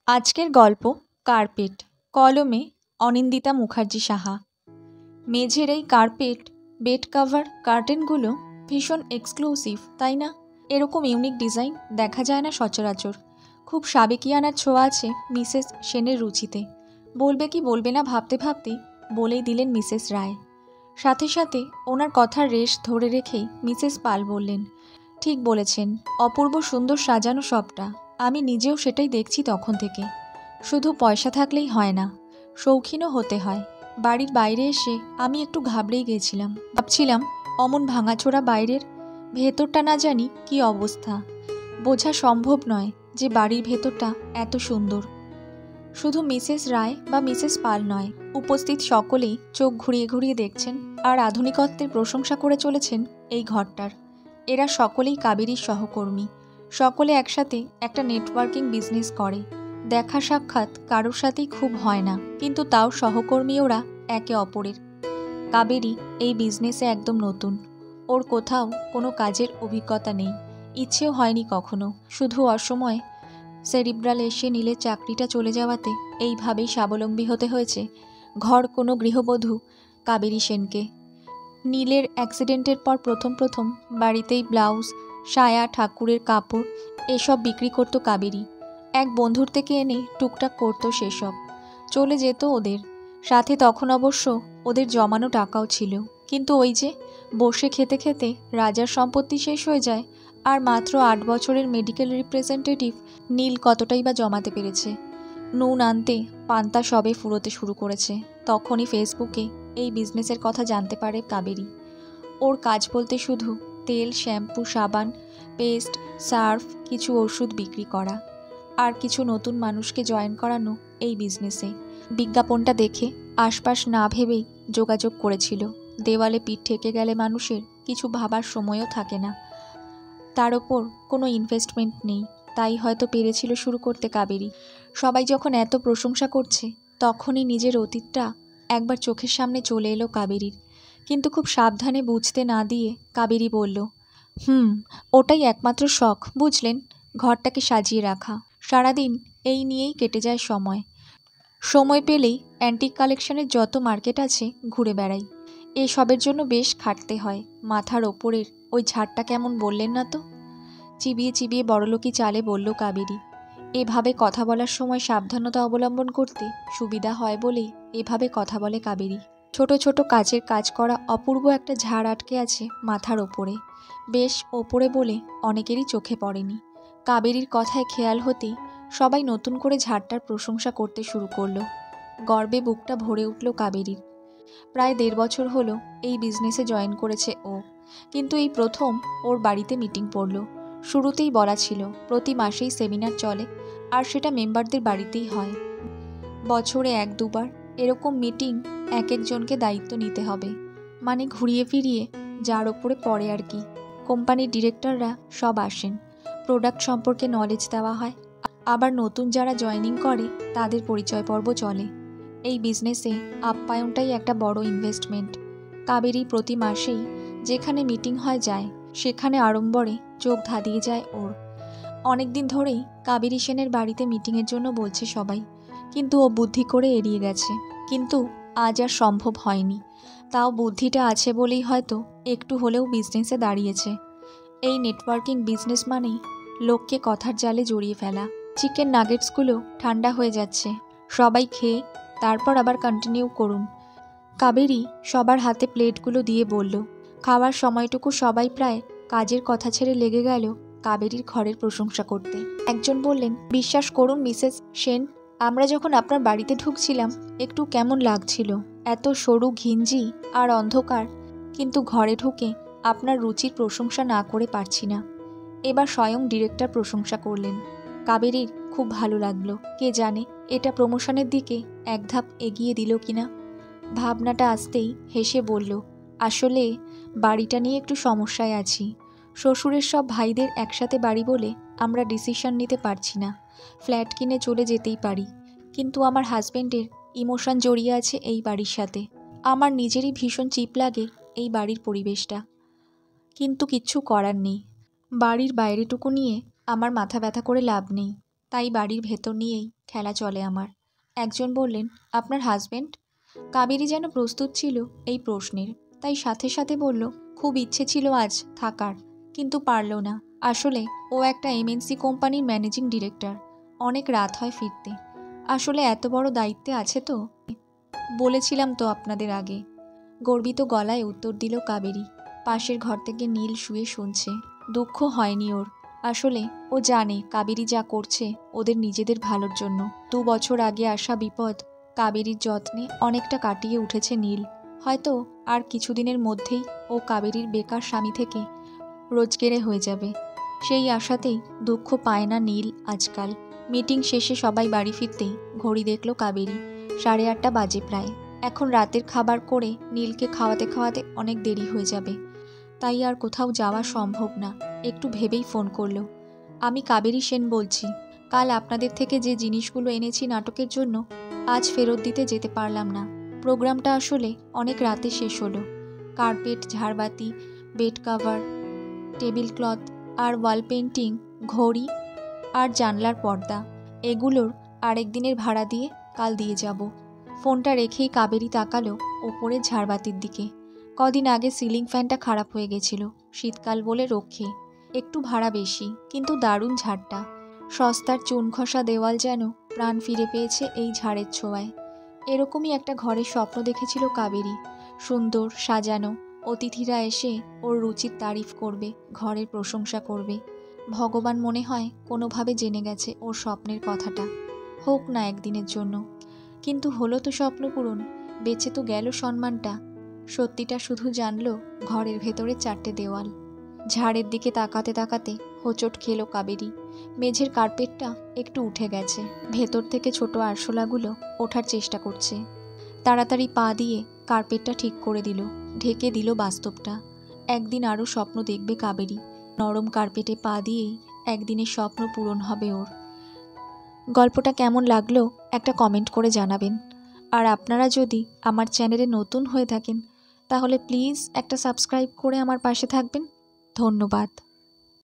আজকের গল্প কার্পেট, কলমে অনিন্দিতা মুখার্জি সাহা। মেঝের এই কার্পেট, বেড কাভার, কার্টেনগুলো ভীষণ এক্সক্লুসিভ, তাই না? এরকম ইউনিক ডিজাইন দেখা যায় না সচরাচর। খুব সাবেকিয়ানার ছোঁয়া আছে মিসেস সেনের রুচিতে। বলবে কি বলবে না ভাবতে ভাবতে বলেই দিলেন মিসেস রায়। সাথে সাথে ওনার কথার রেশ ধরে রেখেই মিসেস পাল বললেন, ঠিক বলেছেন, অপূর্ব সুন্দর সাজানো সবটা। আমি নিজেও সেটাই দেখছি তখন থেকে। শুধু পয়সা থাকলেই হয় না, শৌখিনও হতে হয়। বাড়ির বাইরে এসে আমি একটু ঘাবড়েই গেছিলাম। ভাবছিলাম অমন ভাঙাচোরা বাইরের, ভেতরটা না জানি কি অবস্থা। বোঝা সম্ভব নয় যে বাড়ির ভেতরটা এত সুন্দর। শুধু মিসেস রায় বা মিসেস পাল নয়, উপস্থিত সকলেই চোখ ঘুরিয়ে ঘুরিয়ে দেখছেন আর আধুনিকত্বের প্রশংসা করে চলেছেন এই ঘরটার। এরা সকলেই কাবেরীর সহকর্মী। সকলে একসাথে একটা নেটওয়ার্কিং বিজনেস করে। দেখা সাক্ষাৎ কারোর সাথেই খুব হয় না, কিন্তু তাও সহকর্মী ওরা একে অপরের। কাবেরী এই বিজনেসে একদম নতুন। ওর কোথাও কোনো কাজের অভিজ্ঞতা নেই, ইচ্ছেও হয়নি কখনো। শুধু অসময়ে সেরিব্রাল এসে নীলের চাকরিটা চলে যাওয়াতে এইভাবেই স্বাবলম্বী হতে হয়েছে ঘর কোনো গৃহবধূ কাবেরী সেনকে। নীলের অ্যাক্সিডেন্টের পর প্রথম বাড়িতেই ব্লাউজ, সায়া, ঠাকুরের কাপড় এসব বিক্রি করতো কাবেরী। এক বন্ধুর থেকে এনে টুকটাক করতো সেসব। চলে যেত ওদের সাথে। তখন অবশ্য ওদের জমানো টাকাও ছিল। কিন্তু ওই যে বসে খেতে খেতে রাজার সম্পত্তি শেষ হয়ে যায়, আর মাত্র 8 বছরের মেডিকেল রিপ্রেজেন্টেটিভ নীল কতটাই বা জমাতে পেরেছে। নুন আনতে পান্তা সবে ফুরোতে শুরু করেছে। তখনই ফেসবুকে এই বিজনেসের কথা জানতে পারে কাবেরী। ওর কাজ বলতে শুধু তেল, শ্যাম্পু, সাবান, পেস্ট, সার্ফ, কিছু ওষুধ বিক্রি করা আর কিছু নতুন মানুষকে জয়েন করানো এই বিজনেসে। বিজ্ঞাপনটা দেখে আশপাশ না ভেবেই যোগাযোগ করেছিল। দেওয়ালে পিঠ ঠেকে গেলে মানুষের কিছু ভাবার সময়ও থাকে না। তার ওপর কোনো ইনভেস্টমেন্ট নেই, তাই হয়তো পেরেছিল শুরু করতে কাবেরী। সবাই যখন এত প্রশংসা করছে, তখনই নিজের অতীতটা একবার চোখের সামনে চলে এলো কাবেরীর। কিন্তু খুব সাবধানে বুঝতে না দিয়ে কাবেরী বলল, ওটাই একমাত্র শখ, বুঝলেন, ঘরটাকে সাজিয়ে রাখা। সারাদিন এই নিয়েই কেটে যায় সময়। সময় পেলেই অ্যান্টিক কালেকশনের যত মার্কেট আছে ঘুরে বেড়াই। এসবের জন্য বেশ খাটতে হয়। মাথার ওপরের ওই ঝাড়টা কেমন বললেন না তো? চিবিয়ে চিবিয়ে বড়লোকি চালে বলল কাবেরী। এভাবে কথা বলার সময় সাবধানতা অবলম্বন করতে সুবিধা হয় বলেই এভাবে কথা বলে কাবেরী। ছোট ছোট কাচের কাজ করা অপূর্ব একটা ঝাড় আটকে আছে মাথার ওপরে, বেশ ওপরে বলে অনেকেরই চোখে পড়েনি। কাবেরীর কথায় খেয়াল হতেই সবাই নতুন করে ঝাড়টার প্রশংসা করতে শুরু করলো। গর্বে বুকটা ভরে উঠল কাবেরীর। প্রায় 1.5 বছর হলো এই বিজনেসে জয়েন করেছে ও, কিন্তু এই প্রথম ওর বাড়িতে মিটিং পড়ল। শুরুতেই বলা ছিল প্রতি মাসেই সেমিনার চলে, আর সেটা মেম্বারদের বাড়িতেই হয়। বছরে 1-2 বার এরকম মিটিং এক একজনকে দায়িত্ব নিতে হবে। মানে ঘুরিয়ে ফিরিয়ে যার ওপরে পড়ে আর কি। কোম্পানির ডিরেক্টররা সব আসেন, প্রোডাক্ট সম্পর্কে নলেজ দেওয়া হয়। আবার নতুন যারা জয়েনিং করে তাদের পরিচয় পর্ব চলে। এই বিজনেসে আপ্যায়নটাই একটা বড় ইনভেস্টমেন্ট। কাবেরী প্রতি মাসেই যেখানে মিটিং হয় যায়, সেখানে আড়ম্বরে চোখ ধাঁধিয়ে যায় ওর। অনেক দিন ধরেই কাবেরী সেনের বাড়িতে মিটিংয়ের জন্য বলছে সবাই, কিন্তু ও বুদ্ধি করে এড়িয়ে গেছে। কিন্তু আজ আর সম্ভব হয়নি। তাও বুদ্ধিটা আছে বলেই হয়তো একটু হলেও বিজনেসে দাঁড়িয়েছে। এই নেটওয়ার্কিং বিজনেস মানেই লোককে কথার জালে জড়িয়ে ফেলা। চিকেন নাগেটসগুলো ঠান্ডা হয়ে যাচ্ছে, সবাই খেয়ে তারপর আবার কন্টিনিউ করুন। কাবেরী সবার হাতে প্লেটগুলো দিয়ে বলল। খাওয়ার সময়টুকু সবাই প্রায় কাজের কথা ছেড়ে লেগে গেল কাবেরীর ঘরের প্রশংসা করতে। একজন বললেন, বিশ্বাস করুন মিসেস সেন, আমরা যখন আপনার বাড়িতে ঢুকছিলাম একটু কেমন লাগছিল। এত সরু ঘিঞ্জি আর অন্ধকার, কিন্তু ঘরে ঢুকে আপনার রুচির প্রশংসা না করে পারছি না। এবার স্বয়ং ডিরেক্টর প্রশংসা করলেন। কাবেরীর খুব ভালো লাগলো। কে জানে এটা প্রমোশনের দিকে এক ধাপ এগিয়ে দিল কিনা। ভাবনাটা আসতেই হেসে বলল, আসলে বাড়িটা নিয়ে একটু সমস্যায় আছি। শ্বশুরের সব ভাইদের একসাথে বাড়ি বলে আমরা ডিসিশন নিতে পারছি না। ফ্ল্যাট কিনে চলে যেতেই পারি, কিন্তু আমার হাজব্যান্ডের ইমোশন জড়িয়ে আছে এই বাড়ির সাথে। আমার নিজেরই ভীষণ চিপ লাগে এই বাড়ির পরিবেশটা, কিন্তু কিচ্ছু করার নেই। বাড়ির বাইরেটুকু নিয়ে আমার মাথা ব্যথা করে লাভ নেই। তাই বাড়ির ভেতর নিয়েই খেলা চলে আমার। একজন বললেন, আপনার হাজবেন্ড? কাবেরী যেন প্রস্তুত ছিল এই প্রশ্নের, তাই সাথে সাথে বলল, খুব ইচ্ছে ছিল আজ থাকার, কিন্তু পারল না। আসলে ও একটা এমএনসি কোম্পানির ম্যানেজিং ডিরেক্টর, অনেক রাত হয় ফিরতে। আসলে এত বড় দায়িত্বে আছে তো। বলেছিলাম তো আপনাদের আগে। গর্বিত গলায় উত্তর দিল কাবেরী। পাশের ঘর থেকে নীল শুয়ে শুনছে। দুঃখ হয়নি ওর। আসলে ও জানে কাবেরী যা করছে ওদের নিজেদের ভালোর জন্য। 2 বছর আগে আসা বিপদ কাবেরীর যত্নে অনেকটা কাটিয়ে উঠেছে নীল। হয়তো আর কিছুদিনের মধ্যেই ও কাবেরীর বেকার স্বামী থেকে রোজগেরে হয়ে যাবে। সেই আশাতেই দুঃখ পায় না নীল আজকাল। মিটিং শেষে সবাই বাড়ি ফিরতেই ঘড়ি দেখল কাবেরী। 8:30 বাজে প্রায়। এখন রাতের খাবার করে নীলকে খাওয়াতে খাওয়াতে অনেক দেরি হয়ে যাবে, তাই আর কোথাও যাওয়া সম্ভব না। একটু ভেবেই ফোন করলো। আমি কাবেরী সেন বলছি। কাল আপনাদের থেকে যে জিনিসগুলো এনেছি নাটকের জন্য আজ ফেরত দিতে যেতে পারলাম না। প্রোগ্রামটা আসলে অনেক রাতে শেষ হলো। কার্পেট, ঝাড়বাতি, বেড কাভার, টেবিল ক্লথ আর ওয়াল পেন্টিং, ঘড়ি আর জানলার পর্দা, এগুলোর আরেক দিনের ভাড়া দিয়ে কাল দিয়ে যাব। ফোনটা রেখেই কাবেরী তাকালো ওপরে ঝাড়বাতির দিকে। কদিন আগে সিলিং ফ্যানটা খারাপ হয়ে গেছিল, শীতকাল বলে রক্ষে। একটু ভাড়া বেশি, কিন্তু দারুণ ঝাড়টা। সস্তার চুন ঘষা দেওয়াল যেন প্রাণ ফিরে পেয়েছে এই ঝাড়ের ছোঁয়ায়। এরকমই একটা ঘরের স্বপ্ন দেখেছিল কাবেরী। সুন্দর, সাজানো, অতিথিরা এসে ওর রুচির তারিফ করবে, ঘরের প্রশংসা করবে। ভগবান মনে হয় কোনোভাবে জেনে গেছে ওর স্বপ্নের কথাটা। হোক না একদিনের জন্য, কিন্তু হলো তো স্বপ্ন পূরণ, বেঁচে তো গেল সম্মানটা। সত্যিটা শুধু জানলো ঘরের ভেতরে 4টে দেওয়াল। ঝাড়ের দিকে তাকাতে তাকাতে হোঁচট খেলো কাবেরী। মেঝের কার্পেটটা একটু উঠে গেছে, ভেতর থেকে ছোট আরশোলাগুলো ওঠার চেষ্টা করছে। তাড়াতাড়ি পা দিয়ে কার্পেটটা ঠিক করে দিল, ঢেকে দিল বাস্তবটা। একদিন আরও স্বপ্ন দেখবে কাবেরী। নরম কার্পেটে পা দিয়েই একদিনের স্বপ্ন পূরণ হবে ওর। গল্পটা কেমন লাগলো একটা কমেন্ট করে জানাবেন। আর আপনারা যদি আমার চ্যানেলে নতুন হয়ে থাকেন তাহলে প্লিজ একটা সাবস্ক্রাইব করে আমার পাশে থাকবেন। ধন্যবাদ।